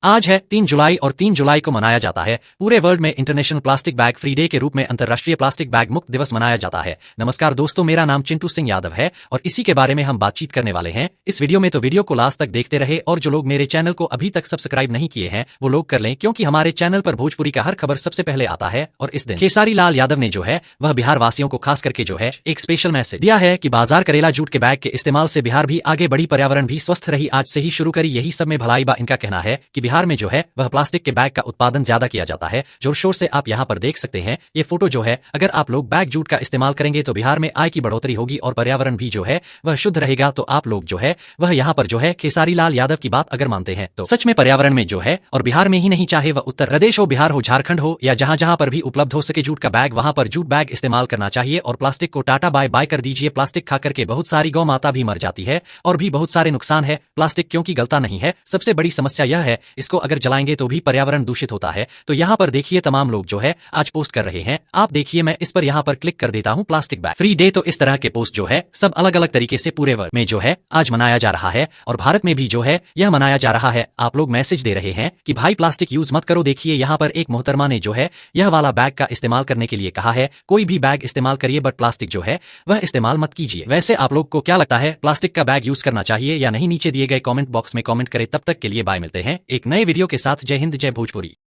आज है 3 जुलाई और 3 जुलाई को मनाया जाता है पूरे वर्ल्ड में international plastic bag free day के रूप में अंतर्राष्ट्रीय प्लास्टिक बैग मुक्त दिवस मनाया जाता है। नमस्कार दोस्तों, मेरा नाम चिंटू सिंह यादव है और इसी के बारे में हम बातचीत करने वाले हैं इस वीडियो में। तो वीडियो को लास्ट तक देखते रहे और जो लोग मेरे चैनल को अभी तक सब्सक्राइब नहीं किए हैं वो लोग कर लें, क्योंकि हमारे चैनल पर भोजपुरी का हर खबर सबसे पहले आता है। और इस दिन खेसारी लाल यादव ने जो है वह बिहार वासियों को खास करके जो है एक स्पेशल मैसेज दिया है कि बाजार करेला जूट के बैग के इस्तेमाल से बिहार भी आगे बढ़ी, पर्यावरण भी स्वस्थ रही, आज से ही शुरू करी यही सब में भलाई बा। इनका कहना है कि बिहार में जो है वह प्लास्टिक के बैग का उत्पादन ज्यादा किया जाता है। जोर शोर से आप यहाँ पर देख सकते हैं ये फोटो जो है, अगर आप लोग बैग जूट का इस्तेमाल करेंगे तो बिहार में आय की बढ़ोतरी होगी और पर्यावरण भी जो है वह शुद्ध रहेगा। तो आप लोग जो है वह यहाँ पर जो है खेसारी लाल यादव की बात अगर मानते हैं तो सच में पर्यावरण में जो है, और बिहार में ही नहीं, चाहे वह उत्तर प्रदेश हो, बिहार हो, झारखंड हो या जहां जहां पर भी उपलब्ध हो सके जूट का बैग, वहां पर जूट बैग इस्तेमाल करना चाहिए और प्लास्टिक को टाटा बाय बाय कर दीजिए। प्लास्टिक खा करके बहुत सारी गौ माता भी मर जाती है और भी बहुत सारे नुकसान है। प्लास्टिक क्योंकि गलता नहीं है, सबसे बड़ी समस्या यह है इसको अगर जलाएंगे तो भी पर्यावरण दूषित होता है। तो यहाँ पर देखिए तमाम लोग जो है आज पोस्ट कर रहे हैं, आप देखिए मैं इस पर यहाँ पर क्लिक कर देता हूँ। प्लास्टिक बैग फ्री डे, तो इस तरह के पोस्ट जो है सब अलग अलग तरीके से पूरे वर्ल्ड में जो है आज मनाया जा रहा है और भारत में भी जो है यह मनाया जा रहा है। आप लोग मैसेज दे रहे हैं कि भाई प्लास्टिक यूज मत करो। देखिए यहाँ पर एक मोहतरमा ने जो है यह वाला बैग का इस्तेमाल करने के लिए कहा है, कोई भी बैग इस्तेमाल करिए बट प्लास्टिक जो है वह इस्तेमाल मत कीजिए। वैसे आप लोग को क्या लगता है, प्लास्टिक का बैग यूज करना चाहिए या नहीं? नीचे दिए गए कमेंट बॉक्स में कमेंट करें। तब तक के लिए बाय, मिलते हैं एक नए वीडियो के साथ। जय हिंद, जय भोजपुरी।